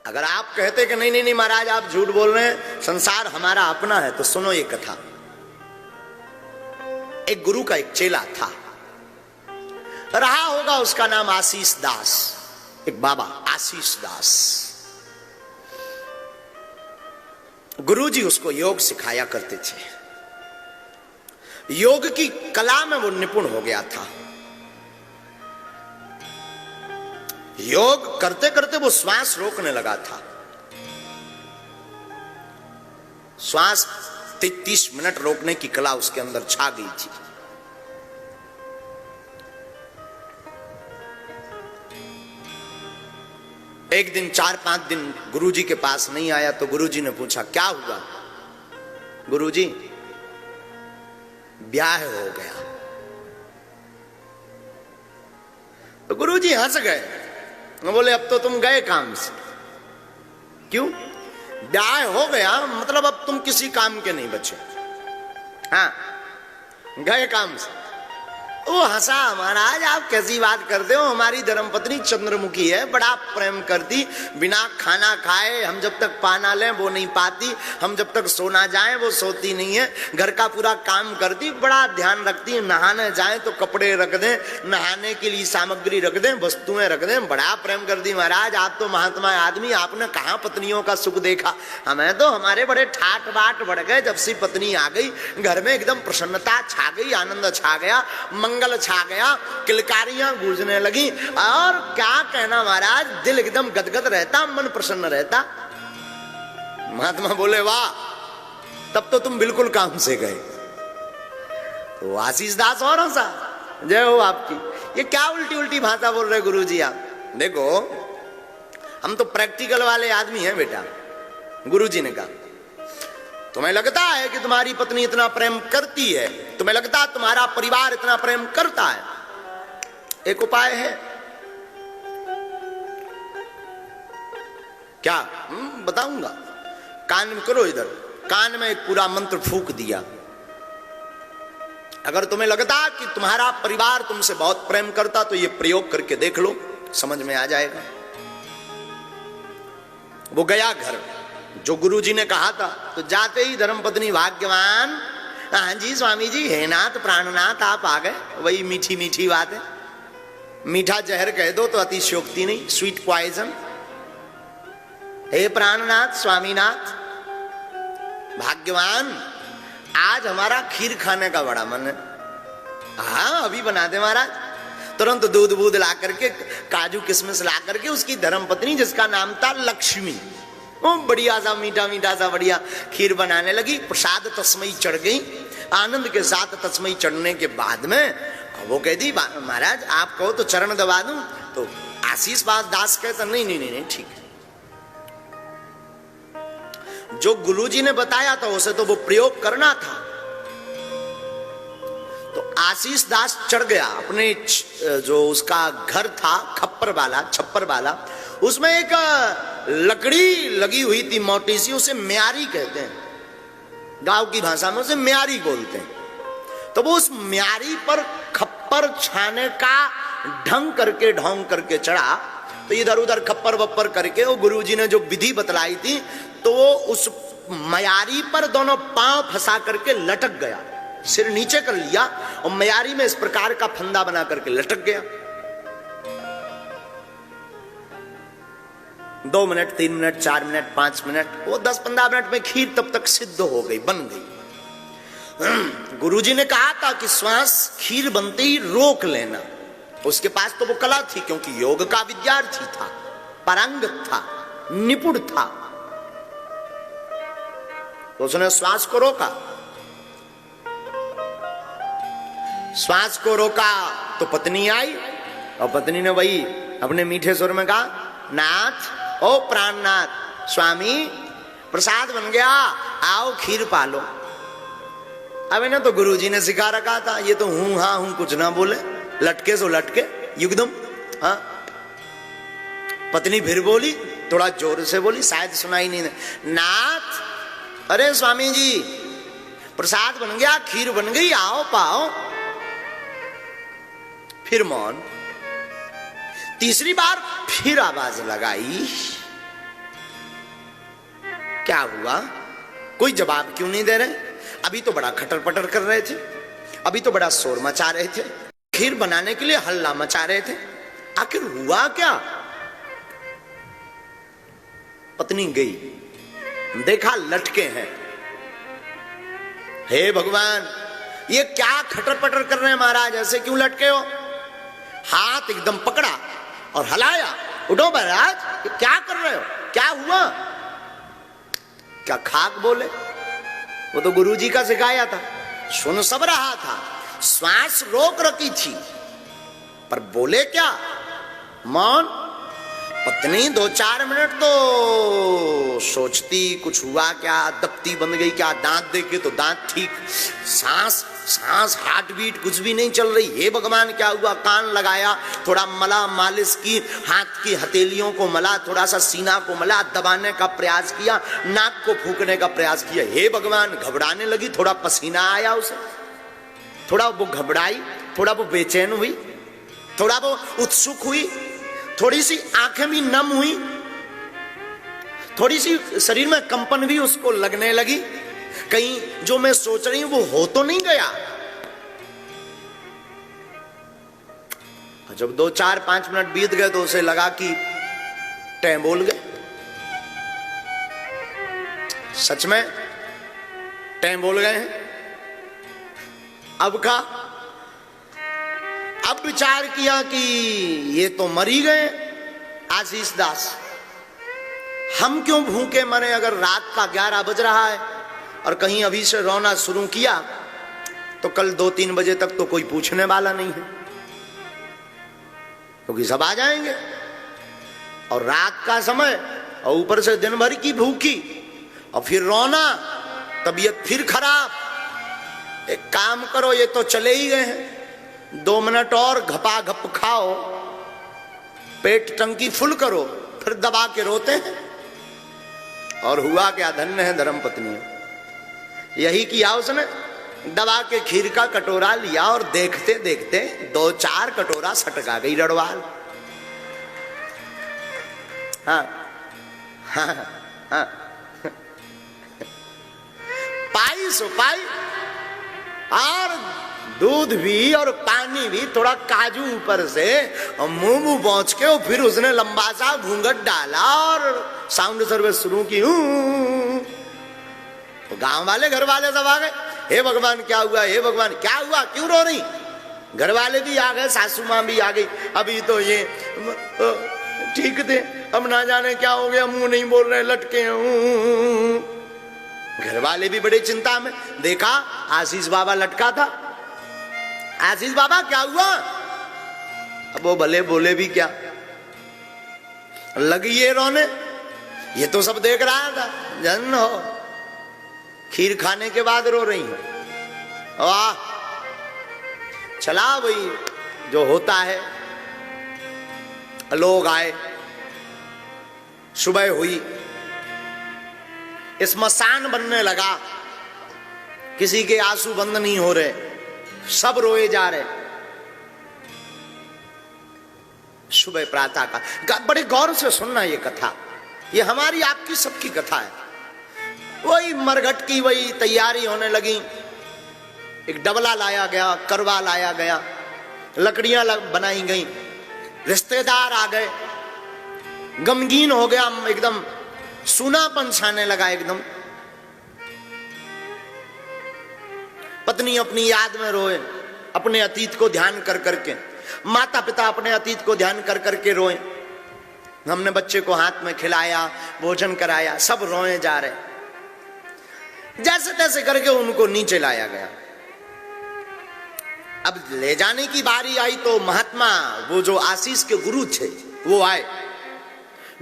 अगर आप कहते कि नहीं नहीं नहीं महाराज आप झूठ बोल रहे हैं, संसार हमारा अपना है, तो सुनो ये कथा। एक गुरु का एक चेला था, रहा होगा उसका नाम आशीष दास, एक बाबा आशीष दास। गुरुजी उसको योग सिखाया करते थे, योग की कला में वो निपुण हो गया था। योग करते करते वो श्वास रोकने लगा था। श्वास 30 मिनट रोकने की कला उसके अंदर छा गई थी। एक दिन 4-5 दिन गुरुजी के पास नहीं आया तो गुरुजी ने पूछा क्या हुआ? गुरुजी ब्याह हो गया। तो गुरुजी हंस गए, बोले अब तो तुम गए काम से। क्यों? ब्याह हो गया मतलब अब तुम किसी काम के नहीं बचे। हाँ, गए काम से। वो हंसा, महाराज आप कैसी बात करते हो, हमारी धर्मपत्नी चंद्रमुखी है, बड़ा प्रेम करती, बिना खाना खाए हम जब तक पाना लें वो नहीं पाती, हम जब तक सोना जाए वो सोती नहीं है, घर का पूरा काम करती, बड़ा ध्यान रखती, नहाने जाए तो कपड़े रख दें, नहाने के लिए सामग्री रख दें, वस्तुएं रख दें, बड़ा प्रेम करती। महाराज आप तो महात्मा आदमी, आपने कहाँ पत्नियों का सुख देखा, हमें तो हमारे बड़े ठाट बाट बढ़ गए जब से पत्नी आ गई, घर में एकदम प्रसन्नता छा गई, आनंद छा गया, मंगल छा गया, किलकारियां गूंजने लगी, और क्या कहना महाराज, दिल एकदम गदगद रहता, मन प्रसन्न रहता। महात्मा बोले वाह, तब तो तुम बिल्कुल काम से गए। तो आशीष दास और हंसा, जय हो आपकी, ये क्या उल्टी उल्टी भाषा बोल रहे गुरुजी आप। देखो हम तो प्रैक्टिकल वाले आदमी हैं बेटा। गुरुजी ने कहा तुम्हें लगता है कि तुम्हारी पत्नी इतना प्रेम करती है, तुम्हें लगता है तुम्हारा परिवार इतना प्रेम करता है, एक उपाय है। क्या? बताऊंगा, कान में करो, इधर कान में एक पूरा मंत्र फूंक दिया। अगर तुम्हें लगता कि तुम्हारा परिवार तुमसे बहुत प्रेम करता तो ये प्रयोग करके देख लो, समझ में आ जाएगा। वो गया घर, जो गुरुजी ने कहा था, तो जाते ही धर्मपत्नी भाग्यवान, हाँ जी स्वामी जी, हे नाथ प्राणनाथ आप आ गए। वही मीठी मीठी बात है, मीठा जहर कह दो तो अतिशयोक्ति नहीं, स्वीट पॉइजन। हे प्राणनाथ स्वामीनाथ, भाग्यवान आज हमारा खीर खाने का बड़ा मन है। हाँ अभी बना दे महाराज। तुरंत दूध बूध ला करके, काजू किशमिश ला करके उसकी धर्मपत्नी, जिसका नाम था लक्ष्मी, वो बढ़िया सा मीठा मीठा सा बढ़िया खीर बनाने लगी। प्रसाद तस्मई चढ़ गई, आनंद के साथ तस्मई चढ़ने के बाद में वो कहती महाराज आप कहो तो चरण दबा दूं। तो आशीष दास कहता नहीं नहीं नहीं, नहीं ठीक है, जो गुरुजी ने बताया था उसे तो वो प्रयोग करना था। तो आशीष दास चढ़ गया अपने, जो उसका घर था छप्पर वाला, उसमें एक लकड़ी लगी हुई थी मोटी सी, उसे म्यारी कहते हैं, गांव की भाषा में उसे म्यारी बोलते हैं। तो वो उस म्यारी पर खप्पर छाने का ढोंग करके चढ़ा। तो इधर उधर खप्पर वप्पर करके वो गुरुजी ने जो विधि बतलाई थी, तो वो उस म्यारी पर दोनों पांव फंसा करके लटक गया, सिर नीचे कर लिया और म्यारी में इस प्रकार का फंदा बना करके लटक गया। 2 मिनट 3 मिनट 4 मिनट 5 मिनट, वो 10-15 मिनट में खीर तब तक सिद्ध हो गई, बन गई। गुरुजी ने कहा था कि श्वास खीर बनते ही रोक लेना। उसके पास तो वो कला थी, क्योंकि योग का विद्यार्थी था, पारंगत था, निपुण था। तो उसने श्वास को रोका, श्वास को रोका तो पत्नी आई, और पत्नी ने वही अपने मीठे स्वर में कहा, नाथ ओ प्राणनाथ स्वामी प्रसाद बन गया, आओ खीर पालो। अब इन्हें तो गुरुजी ने सिखा रखा था, ये तो हूं हाँ हूं कुछ ना बोले, लटके सो लटके युगदम। हाँ, पत्नी फिर बोली, थोड़ा जोर से बोली, शायद सुनाई नहीं, नाथ अरे स्वामी जी प्रसाद बन गया, खीर बन गई, आओ पाओ। फिर मौन। तीसरी बार फिर आवाज लगाई, क्या हुआ, कोई जवाब क्यों नहीं दे रहे? अभी तो बड़ा खटर पटर कर रहे थे, अभी तो बड़ा शोर मचा रहे थे, खीर बनाने के लिए हल्ला मचा रहे थे, आखिर हुआ क्या? पत्नी गई, देखा लटके हैं। हे भगवान, ये क्या खटर पटर कर रहे हैं महाराज, ऐसे क्यों लटके हो? हाथ एकदम पकड़ा और हलाया, उठो महाराज, क्या कर रहे हो, क्या हुआ? क्या खाक बोले? वो तो गुरुजी का सिखाया था, सुन सब रहा था, श्वास रोक रखी थी, पर बोले क्या? मौन। पत्नी 2-4 मिनट तो सोचती कुछ हुआ क्या, दबती बंद गई क्या, दांत देखे तो दांत ठीक, सांस हार्ट बीट कुछ भी नहीं चल रही। हे भगवान क्या हुआ? कान लगाया, थोड़ा मला, मालिश की, हाथ की हथेलियों को मला, थोड़ा सा सीना को मला, दबाने का प्रयास किया, नाक को फूकने का प्रयास किया। हे भगवान, घबराने लगी, थोड़ा पसीना आया उसे, थोड़ा वो घबराई, थोड़ा वो बेचैन हुई, थोड़ा वो उत्सुक हुई, थोड़ी सी आंखें भी नम हुई, थोड़ी सी शरीर में कंपन भी उसको लगने लगी, कहीं जो मैं सोच रही हूं वो हो तो नहीं गया। जब 2-4-5 मिनट बीत गए तो उसे लगा कि टैं बोल गए, सच में टैं बोल गए हैं। अब विचार किया कि ये तो मर ही गए आशीष दास, हम क्यों भूखे मरे? अगर रात का 11 बज रहा है और कहीं अभी से रोना शुरू किया तो कल 2-3 बजे तक तो कोई पूछने वाला नहीं है, क्योंकि सब आ जाएंगे, और रात का समय और ऊपर से दिन भर की भूखी और फिर रोना, तबीयत फिर खराब। एक काम करो, ये तो चले ही गए हैं, 2 मिनट और घपा घप खाओ, पेट टंकी फुल करो, फिर दबा के रोते हैं। और हुआ क्या? धन्य है धर्म पत्नी, यही किया उसने, दबा के खीर का कटोरा लिया और देखते देखते 2-4 कटोरा सटका गई रड़वाल। हाँ हाँ हाँ, पाई सो पाई, और दूध भी और पानी भी, थोड़ा काजू ऊपर से, और मुंह पहुंच के, और फिर उसने लंबा सा घूंघट डाला और साउंड सर्विस शुरू की। तो गांव वाले, घर वाले सब आ गए। हे भगवान क्या हुआ, हे भगवान क्या हुआ, क्यों रो रही? घर वाले भी आ गए, सासू मां भी आ गई। अभी तो ये ठीक थे, अब ना जाने क्या हो गया, मुंह नहीं बोल रहे, लटके। घर वाले भी बड़े चिंता में। देखा आशीष बाबा लटका था। आशीष बाबा क्या हुआ? अब वो भले बोले भी क्या, लगी ये रोने, ये तो सब देख रहा था। जन हो, खीर खाने के बाद रो रही हूं, वाह, चला भाई, जो होता है। लोग आए, सुबह हुई, स्मशान बनने लगा, किसी के आंसू बंद नहीं हो रहे, सब रोए जा रहे। सुबह प्रातः का, बड़े गौर से सुनना ये कथा, ये हमारी आपकी सबकी कथा है। वही मरघट की वही तैयारी होने लगी, एक डबला लाया गया, करवा लाया गया, लकड़ियां बनाई गई, रिश्तेदार आ गए, गमगीन हो गया, एकदम सूनापन छाने लगा एकदम। पत्नी अपनी याद में रोए, अपने अतीत को ध्यान कर करके, माता पिता अपने अतीत को ध्यान कर करके रोए। हमने बच्चे को हाथ में खिलाया, भोजन कराया, सब रोए जा रहे। जैसे तैसे करके उनको नीचे लाया गया। अब ले जाने की बारी आई तो महात्मा, वो जो आशीष के गुरु थे, वो आए।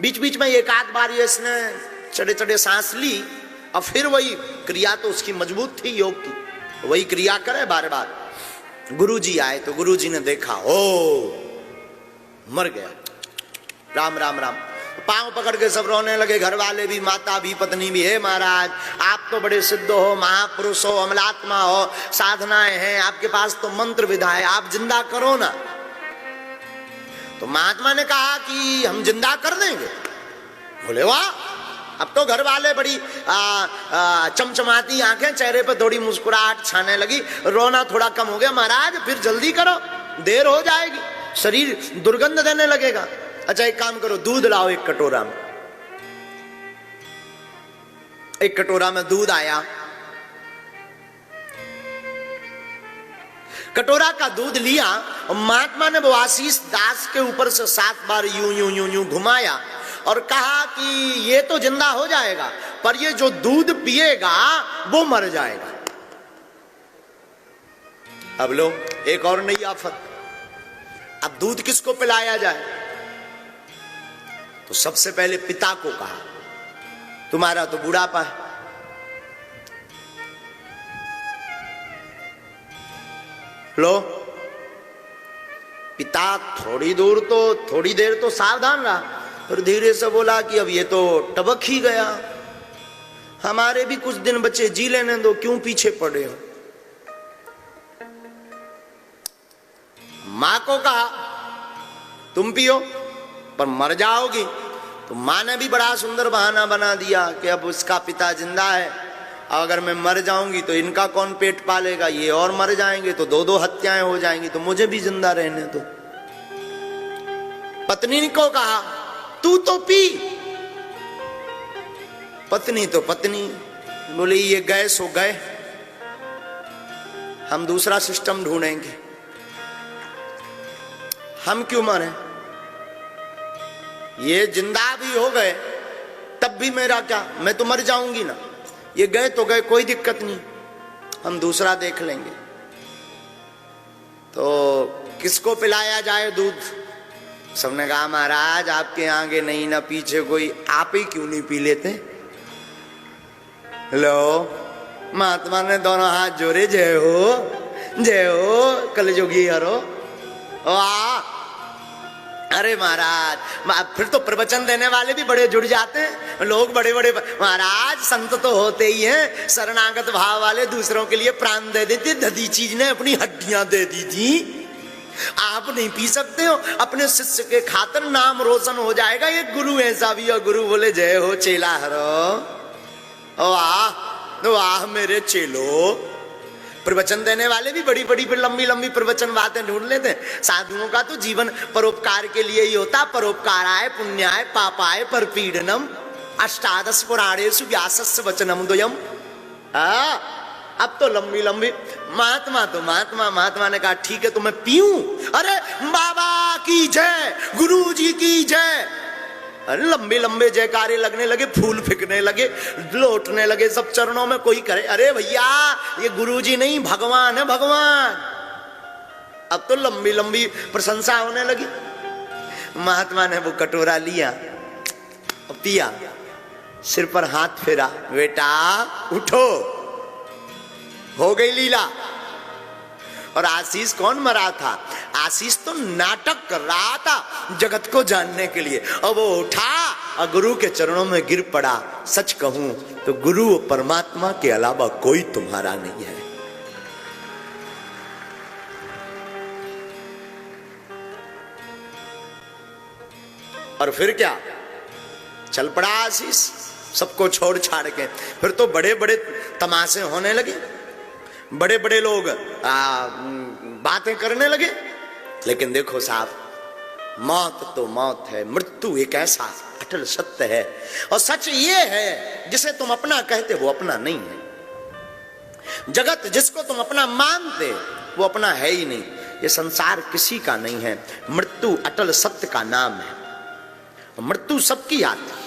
बीच बीच में एक आध बार इसने चढ़े चढ़े सांस ली, और फिर वही क्रिया तो उसकी मजबूत थी योग की, वही क्रिया करे बार बार। गुरुजी आए तो गुरुजी ने देखा, ओ मर गया, राम राम राम। पांव पकड़ के सब रोने लगे, घर वाले भी, माता भी, पत्नी भी। हे महाराज, आप तो बड़े सिद्ध हो, महापुरुष हो, अमलात्मा हो, साधनाएं हैं आपके पास, तो मंत्र विधा है, आप जिंदा करो ना। तो महात्मा ने कहा कि हम जिंदा कर देंगे। बोले वाह, अब तो घर वाले बड़ी चमचमाती आंखें, चेहरे पर थोड़ी मुस्कुराहट छाने लगी, रोना थोड़ा कम हो गया। महाराज फिर जल्दी करो, देर हो जाएगी, शरीर दुर्गंध देने लगेगा। अच्छा एक काम करो, दूध लाओ एक कटोरा में। एक कटोरा में दूध आया, कटोरा का दूध लिया और महात्मा ने वो आशीष दास के ऊपर से 7 बार यूं यूं यूं यूं घुमाया और कहा कि ये तो जिंदा हो जाएगा, पर ये जो दूध पिएगा वो मर जाएगा। अब लो एक और नई आफत, अब दूध किसको पिलाया जाए? तो सबसे पहले पिता को कहा, तुम्हारा तो बुढ़ापा है, लो। पिता थोड़ी देर तो सावधान रहा, फिर धीरे से बोला कि अब ये तो टबक ही गया, हमारे भी कुछ दिन बच्चे, जी लेने दो, क्यों पीछे पड़े हो। मां को कहा तुम पियो पर मर जाओगी। तो मां ने भी बड़ा सुंदर बहाना बना दिया कि अब उसका पिता जिंदा है, अगर मैं मर जाऊंगी तो इनका कौन पेट पालेगा, ये और मर जाएंगे तो 2-2 हत्याएं हो जाएंगी, तो मुझे भी जिंदा रहने दो। पत्नी को कहा तू तो पी। पत्नी तो पत्नी बोली ये गए सो गए, हम दूसरा सिस्टम ढूंढेंगे, हम क्यों मरे, ये जिंदा भी हो गए तब भी मेरा क्या, मैं तो मर जाऊंगी ना, ये गए तो गए, कोई दिक्कत नहीं, हम दूसरा देख लेंगे। तो किसको पिलाया जाए दूध? सबने कहा महाराज आपके आगे नहीं ना पीछे कोई, आप ही क्यों नहीं पी लेते? लो महात्मा ने दोनों हाथ जोड़े, जय हो कलयुगी हरो। वाह, अरे महाराज, फिर तो प्रवचन देने वाले भी बड़े जुड़ जाते हैं, लोग बड़े बड़े, महाराज संत तो होते ही हैं शरणागत भाव वाले, दूसरों के लिए प्राण दे देते, दधी चीज ने अपनी हड्डियां दे दी थी, आप नहीं पी सकते हो, अपने शिष्य के खातिर नाम रोशन हो जाएगा। ये गुरु ऐसा भी है, गुरु बोले जय हो चेला हरो। वाह वाह मेरे चेलो। प्रवचन देने वाले भी बड़ी बड़ी लंबी लंबी प्रवचन बातें ढूंढ लेते हैं। साधुओं का तो जीवन परोपकार के लिए ही होता, परोपकाराय पुण्याय पापाय परपीडनम अष्टादश पुराणेषु व्यासस्य वचनम द्वयम्। अब तो लंबी लंबी महात्मा ने कहा ठीक है तो मैं पीऊं? अरे बाबा की जय, गुरु जी की जय। अरे लंबे लंबे जयकारे लगने लगे, फूल फेंकने लगे, लौटने लगे सब चरणों में, कोई करे अरे भैया ये गुरुजी नहीं भगवान है भगवान। अब तो लंबी लंबी प्रशंसा होने लगी। महात्मा ने वो कटोरा लिया और पिया, सिर पर हाथ फेरा, बेटा उठो, हो गई लीला। और आशीष कौन मरा था? आशीष तो नाटक कर रहा था जगत को जानने के लिए, और वो उठा और गुरु के चरणों में गिर पड़ा। सच कहूं तो गुरु और परमात्मा के अलावा कोई तुम्हारा नहीं है। और फिर क्या, चल पड़ा आशीष सबको छोड़ छाड़ के। फिर तो बड़े बड़े तमाशे होने लगे, बड़े बड़े लोग बातें करने लगे। लेकिन देखो साहब, मौत तो मौत है, मृत्यु एक ऐसा अटल सत्य है, और सच ये है जिसे तुम अपना कहते वो अपना नहीं है। जगत जिसको तुम अपना मानते वो अपना है ही नहीं। ये संसार किसी का नहीं है। मृत्यु अटल सत्य का नाम है। मृत्यु सबकी आती है,